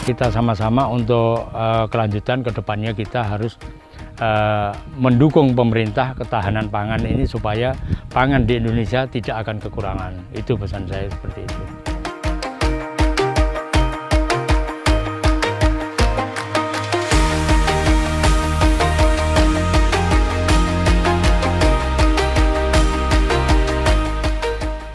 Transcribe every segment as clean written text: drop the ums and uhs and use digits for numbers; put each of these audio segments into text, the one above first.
Kita sama-sama untuk kelanjutan ke depannya kita harus mendukung pemerintah ketahanan pangan ini supaya pangan di Indonesia tidak akan kekurangan. Itu pesan saya seperti itu.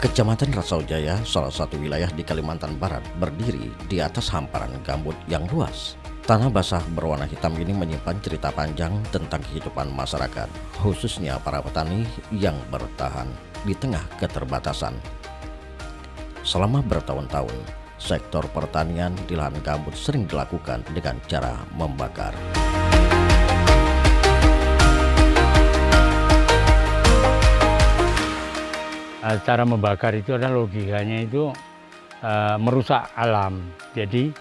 Kecamatan Rasaujaya, salah satu wilayah di Kalimantan Barat, berdiri di atas hamparan gambut yang luas. Tanah basah berwarna hitam ini menyimpan cerita panjang tentang kehidupan masyarakat, khususnya para petani yang bertahan di tengah keterbatasan. Selama bertahun-tahun, sektor pertanian di lahan gambut sering dilakukan dengan cara membakar. Cara membakar itu adalah logikanya itu merusak alam. Jadi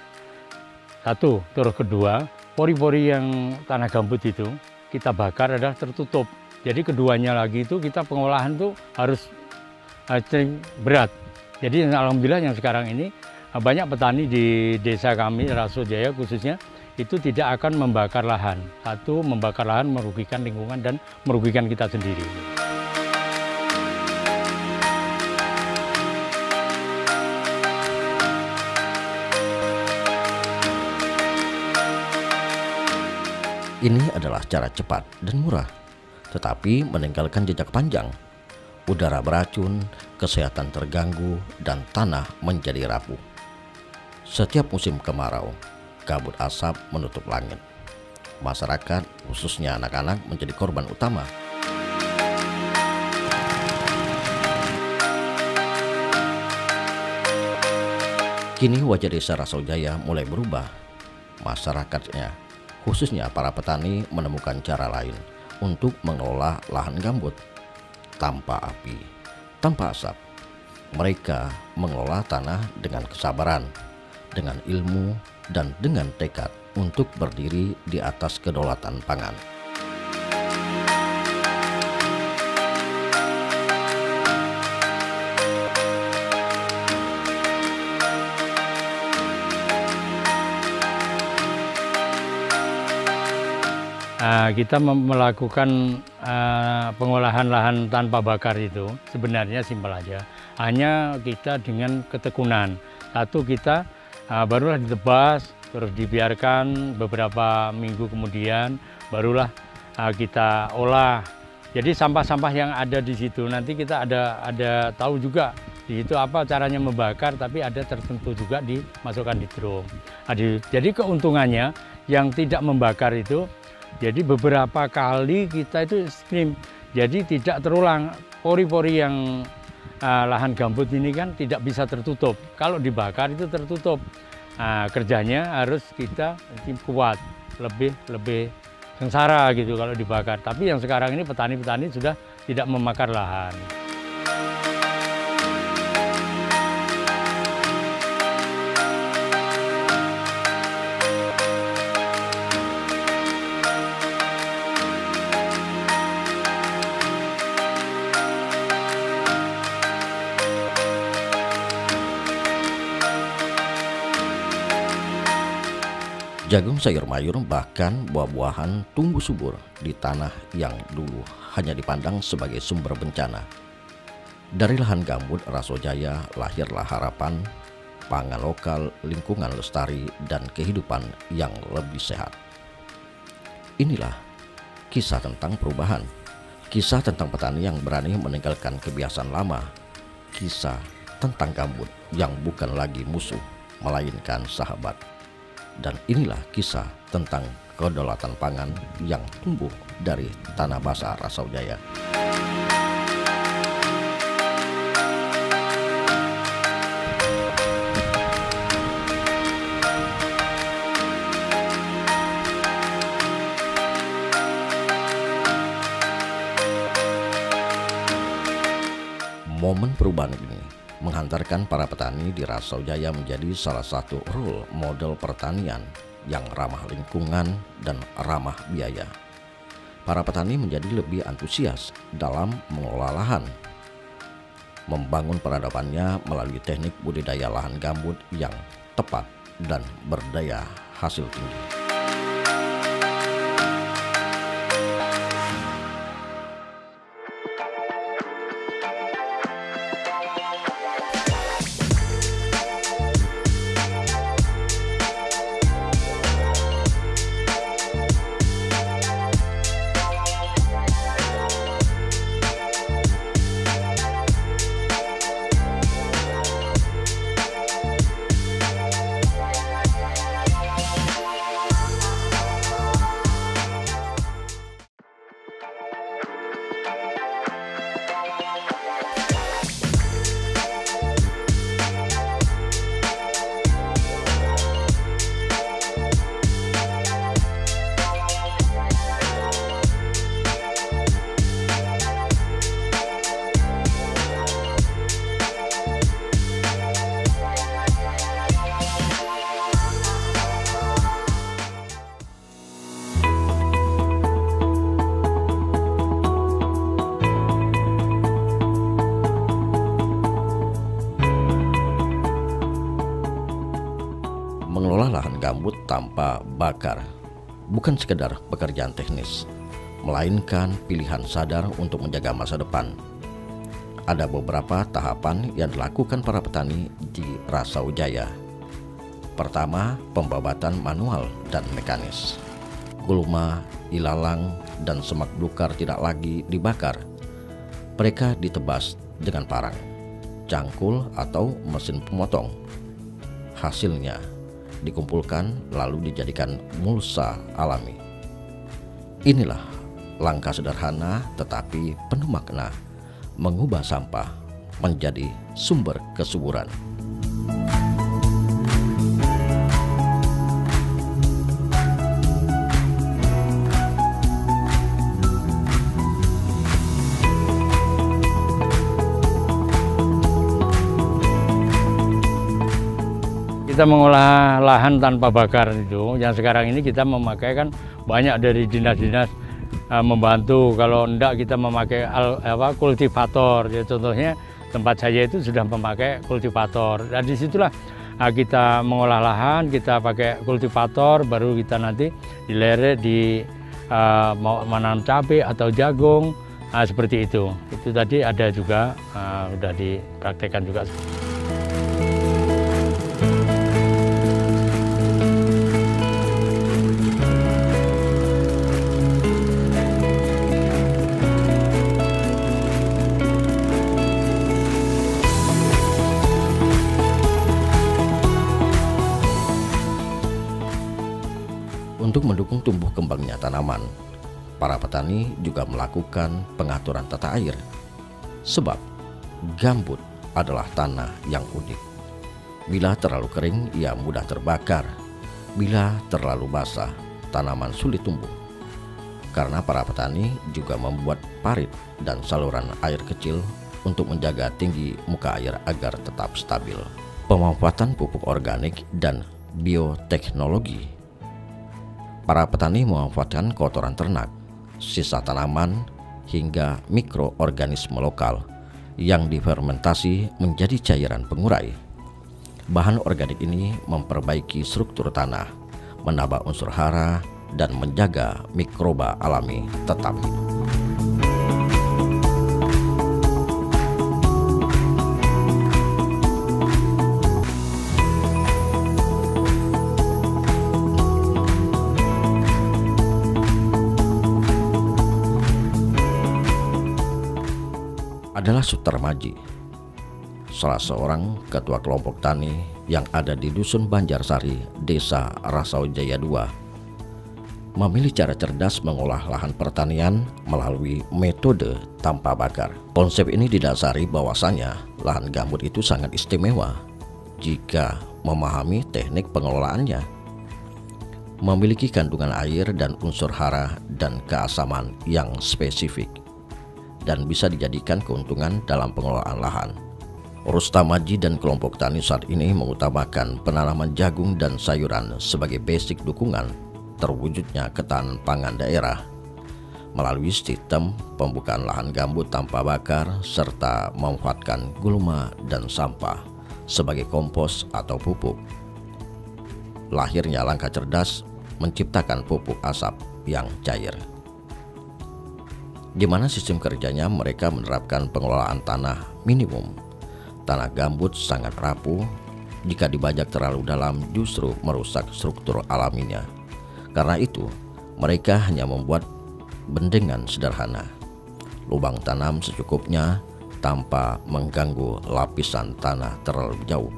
satu, terus kedua, pori-pori yang tanah gambut itu kita bakar adalah tertutup. Jadi keduanya lagi itu kita pengolahan tuh harus berat. Jadi alhamdulillah yang sekarang ini banyak petani di desa kami Rasaujaya khususnya itu tidak akan membakar lahan. Satu, membakar lahan merugikan lingkungan dan merugikan kita sendiri. Ini adalah cara cepat dan murah, tetapi meninggalkan jejak panjang. Udara beracun, kesehatan terganggu, dan tanah menjadi rapuh. Setiap musim kemarau, kabut asap menutup langit. Masyarakat, khususnya anak-anak, menjadi korban utama. Kini wajah desa Rasaujaya mulai berubah. Masyarakatnya, khususnya para petani, menemukan cara lain untuk mengelola lahan gambut. Tanpa api, tanpa asap, mereka mengelola tanah dengan kesabaran, dengan ilmu, dan dengan tekad untuk berdiri di atas kedaulatan pangan. Kita melakukan pengolahan lahan tanpa bakar itu sebenarnya simpel aja. Hanya kita dengan ketekunan. Satu, kita barulah ditebas, terus dibiarkan beberapa minggu kemudian, barulah kita olah. Jadi sampah-sampah yang ada di situ nanti kita ada tahu juga di situ apa caranya membakar, tapi ada tertentu juga dimasukkan di drum. Jadi keuntungannya yang tidak membakar itu, jadi beberapa kali kita itu stream, jadi tidak terulang. Pori-pori yang lahan gambut ini kan tidak bisa tertutup. Kalau dibakar itu tertutup. Kerjanya harus kita kuat, lebih sengsara gitu kalau dibakar. Tapi yang sekarang ini petani-petani sudah tidak membakar lahan. Jagung sayur mayur bahkan buah-buahan tumbuh subur di tanah yang dulu hanya dipandang sebagai sumber bencana. Dari lahan gambut Rasaujaya lahirlah harapan, pangan lokal, lingkungan lestari, dan kehidupan yang lebih sehat. Inilah kisah tentang perubahan, kisah tentang petani yang berani meninggalkan kebiasaan lama, kisah tentang gambut yang bukan lagi musuh, melainkan sahabat. Dan inilah kisah tentang kedaulatan pangan yang tumbuh dari tanah basah Rasaujaya. Momen perubahan ini menghantarkan para petani di Rasaujaya menjadi salah satu role model pertanian yang ramah lingkungan dan ramah biaya. Para petani menjadi lebih antusias dalam mengelola lahan, membangun peradabannya melalui teknik budidaya lahan gambut yang tepat dan berdaya hasil tinggi. Mengelola lahan gambut tanpa bakar bukan sekedar pekerjaan teknis, melainkan pilihan sadar untuk menjaga masa depan. Ada beberapa tahapan yang dilakukan para petani di Rasau Jaya. Pertama, pembabatan manual dan mekanis. Gulma, ilalang, dan semak belukar tidak lagi dibakar. Mereka ditebas dengan parang, cangkul, atau mesin pemotong. Hasilnya dikumpulkan lalu dijadikan mulsa alami. Inilah langkah sederhana tetapi penuh makna, mengubah sampah menjadi sumber kesuburan. Kita mengolah lahan tanpa bakar itu, yang sekarang ini kita memakai kan banyak dari dinas-dinas membantu. Kalau enggak kita memakai kultivator. Ya, contohnya tempat saya itu sudah memakai kultivator. Dan disitulah kita mengolah lahan, kita pakai kultivator, baru kita nanti dileret di mau menanam cabai atau jagung, seperti itu. Itu tadi ada juga sudah dipraktekkan juga. Untuk mendukung tumbuh kembangnya tanaman, para petani juga melakukan pengaturan tata air. Sebab gambut adalah tanah yang unik. Bila terlalu kering, ia mudah terbakar. Bila terlalu basah, tanaman sulit tumbuh. Karena para petani juga membuat parit dan saluran air kecil untuk menjaga tinggi muka air agar tetap stabil. Pemanfaatan pupuk organik dan bioteknologi. Para petani memanfaatkan kotoran ternak, sisa tanaman, hingga mikroorganisme lokal yang difermentasi menjadi cairan pengurai. Bahan organik ini memperbaiki struktur tanah, menambah unsur hara, dan menjaga mikroba alami tetap hidup. Adalah Sutarmaji, salah seorang ketua kelompok tani yang ada di Dusun Banjarsari, Desa Rasau Jaya II, memilih cara cerdas mengolah lahan pertanian melalui metode tanpa bakar. Konsep ini didasari bahwasanya lahan gambut itu sangat istimewa jika memahami teknik pengelolaannya. Memiliki kandungan air dan unsur hara dan keasaman yang spesifik, dan bisa dijadikan keuntungan dalam pengelolaan lahan. Rustamaji dan kelompok tani saat ini mengutamakan penanaman jagung dan sayuran sebagai basic dukungan terwujudnya ketahanan pangan daerah melalui sistem pembukaan lahan gambut tanpa bakar serta memanfaatkan gulma dan sampah sebagai kompos atau pupuk. lahirnya langkah cerdas menciptakan pupuk asap yang cair. Di mana sistem kerjanya mereka menerapkan pengelolaan tanah minimum. Tanah gambut sangat rapuh, jika dibajak terlalu dalam justru merusak struktur alaminya. Karena itu, mereka hanya membuat bendengan sederhana, lubang tanam secukupnya tanpa mengganggu lapisan tanah terlalu jauh.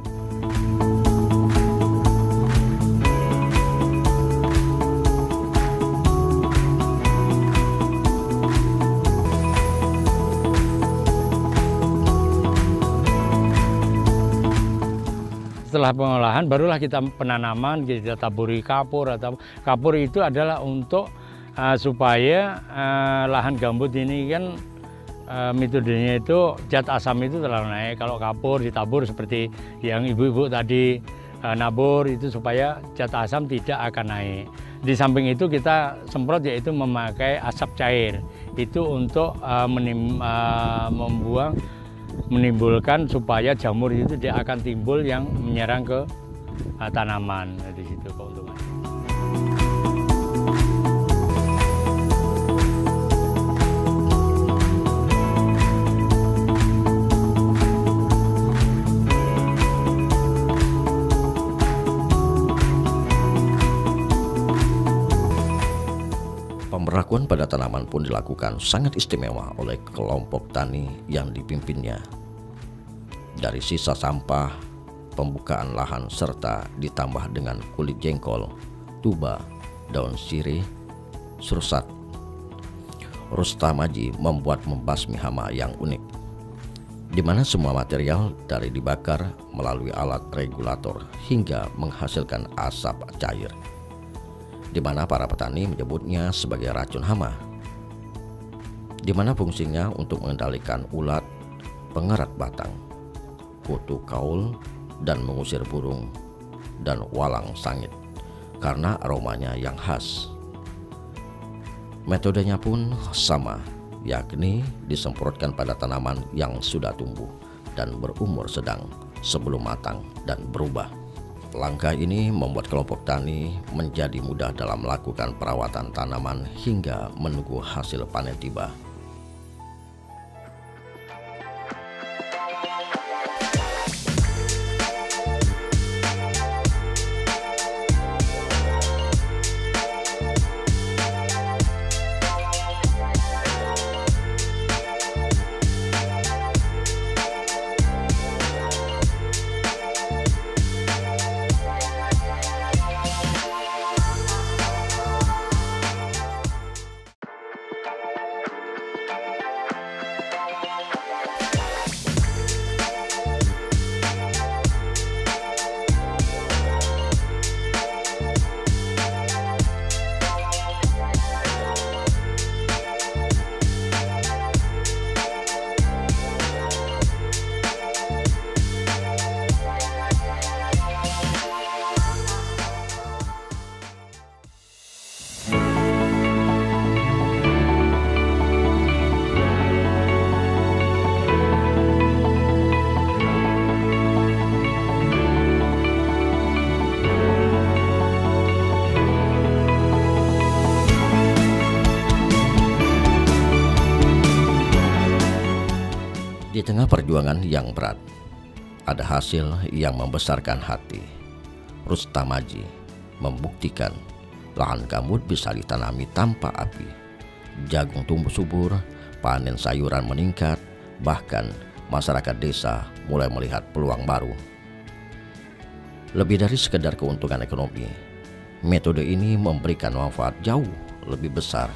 Setelah pengolahan barulah kita penanaman, kita taburi kapur. Atau kapur itu adalah untuk supaya lahan gambut ini kan metodenya itu zat asam itu terlalu naik. Kalau kapur ditabur seperti yang ibu-ibu tadi nabur itu supaya zat asam tidak akan naik. Di samping itu kita semprot yaitu memakai asap cair itu untuk menimbulkan supaya jamur itu dia akan timbul yang menyerang ke tanaman. Di situ keuntungan. Pemberlakuan pada tanaman pun dilakukan sangat istimewa oleh kelompok tani yang dipimpinnya. Dari sisa sampah, pembukaan lahan serta ditambah dengan kulit jengkol, tuba, daun sirih, sursat. Rustamaji membuat membasmi hama yang unik, di mana semua material dari dibakar melalui alat regulator hingga menghasilkan asap cair, di mana para petani menyebutnya sebagai racun hama, di mana fungsinya untuk mengendalikan ulat, pengerat batang, kutu kaul, dan mengusir burung dan walang sangit karena aromanya yang khas. Metodenya pun sama, yakni disemprotkan pada tanaman yang sudah tumbuh dan berumur sedang sebelum matang dan berubah. Langkah ini membuat kelompok tani menjadi mudah dalam melakukan perawatan tanaman hingga menunggu hasil panen tiba. Di tengah perjuangan yang berat, ada hasil yang membesarkan hati. Rustamaji membuktikan lahan gambut bisa ditanami tanpa api. Jagung tumbuh subur, panen sayuran meningkat, bahkan masyarakat desa mulai melihat peluang baru. Lebih dari sekedar keuntungan ekonomi, metode ini memberikan manfaat jauh lebih besar.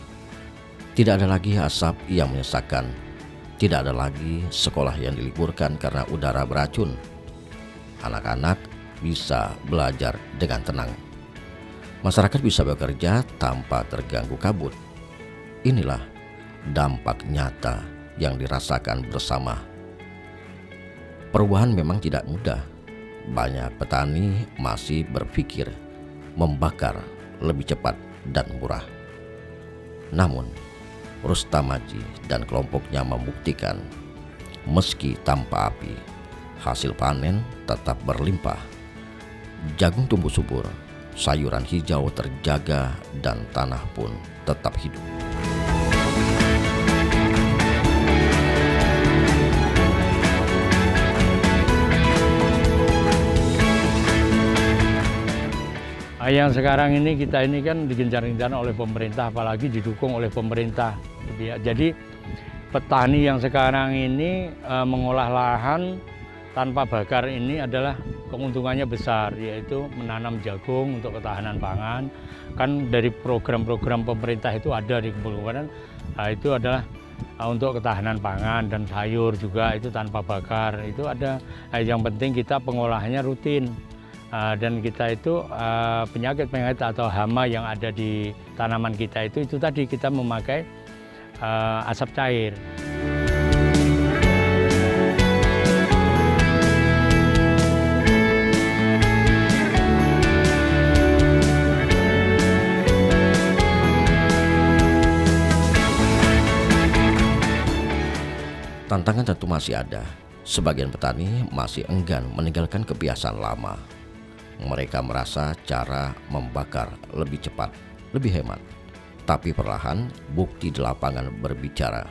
Tidak ada lagi asap yang menyesakkan. Tidak ada lagi sekolah yang diliburkan karena udara beracun. Anak-anak bisa belajar dengan tenang. Masyarakat bisa bekerja tanpa terganggu kabut. Inilah dampak nyata yang dirasakan bersama. Perubahan memang tidak mudah. Banyak petani masih berpikir membakar lebih cepat dan murah. Namun Rustamaji dan kelompoknya membuktikan meski tanpa api, hasil panen tetap berlimpah. Jagung tumbuh subur, sayuran hijau terjaga dan tanah pun tetap hidup. Yang sekarang ini kita ini kan digencar-gencar oleh pemerintah, apalagi didukung oleh pemerintah. Jadi petani yang sekarang ini mengolah lahan tanpa bakar ini adalah keuntungannya besar, yaitu menanam jagung untuk ketahanan pangan. Kan dari program-program pemerintah itu ada di kabupaten, itu adalah untuk ketahanan pangan, dan sayur juga itu tanpa bakar. Itu ada. Yang penting kita pengolahannya rutin. Dan kita itu penyakit-penyakit atau hama yang ada di tanaman kita itu tadi kita memakai asap cair. Tantangan tentu masih ada. Sebagian petani masih enggan meninggalkan kebiasaan lama. Mereka merasa cara membakar lebih cepat, lebih hemat. Tapi perlahan bukti di lapangan berbicara.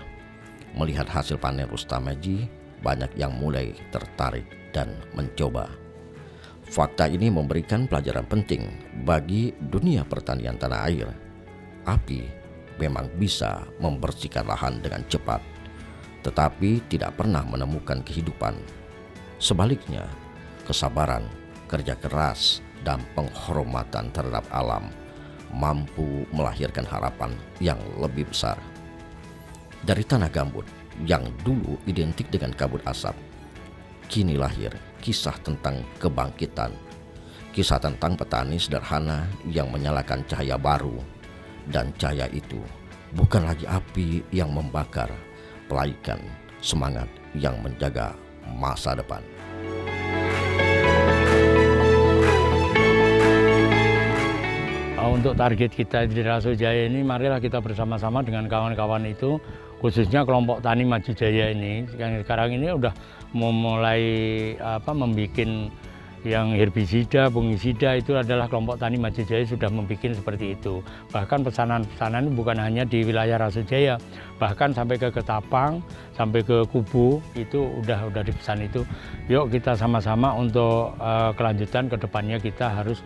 Melihat hasil panen Rustamaji, banyak yang mulai tertarik dan mencoba. Fakta ini memberikan pelajaran penting bagi dunia pertanian tanah air. Api memang bisa membersihkan lahan dengan cepat, tetapi tidak pernah menemukan kehidupan. Sebaliknya, kesabaran, kerja keras, dan penghormatan terhadap alam mampu melahirkan harapan yang lebih besar. Dari tanah gambut yang dulu identik dengan kabut asap, kini lahir kisah tentang kebangkitan, kisah tentang petani sederhana yang menyalakan cahaya baru, dan cahaya itu bukan lagi api yang membakar, melainkan semangat yang menjaga masa depan. Untuk target kita di Raso Jaya ini, marilah kita bersama-sama dengan kawan-kawan itu, khususnya kelompok Tani Maju Jaya ini, yang sekarang ini udah memulai membuat yang herbisida, fungisida, itu adalah kelompok Tani Maju Jaya sudah membuat seperti itu. Bahkan pesanan-pesanan bukan hanya di wilayah Raso Jaya, bahkan sampai ke Ketapang, sampai ke Kubu, itu udah dipesan itu. Yuk kita sama-sama untuk kelanjutan ke depannya kita harus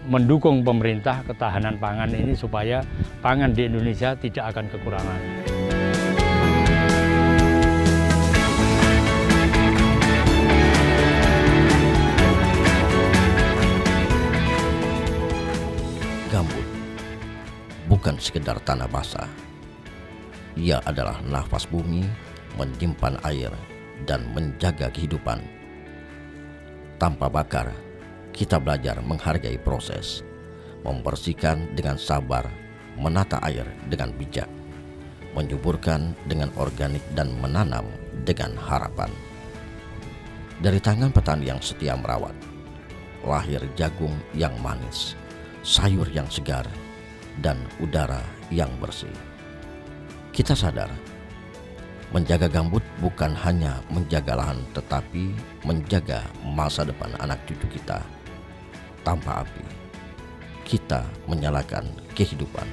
mendukung pemerintah ketahanan pangan ini supaya pangan di Indonesia tidak akan kekurangan. Gambut bukan sekedar tanah basah. Ia adalah nafas bumi, menyimpan air, dan menjaga kehidupan. Tanpa bakar, kita belajar menghargai proses, membersihkan dengan sabar, menata air dengan bijak, menyuburkan dengan organik, dan menanam dengan harapan. Dari tangan petani yang setia merawat, lahir jagung yang manis, sayur yang segar, dan udara yang bersih. Kita sadar, menjaga gambut bukan hanya menjaga lahan, tetapi menjaga masa depan anak cucu kita. Tanpa api, kita menyalakan kehidupan.